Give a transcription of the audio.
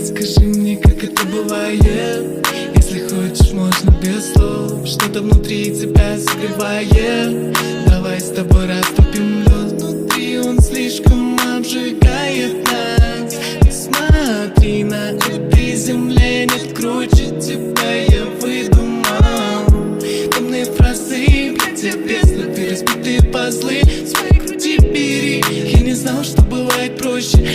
Расскажи мне, как это бывает. Если хочешь, можно без слов. Что-то внутри тебя согревает. Давай с тобой растопим лед. Внутри он слишком обжигает нас. Не смотри на этой земле, нет круче тебя я выдумал. Томные фразы для тебя, любви разбитые пазлы. Свои груди бери. Я не знал, что бывает проще.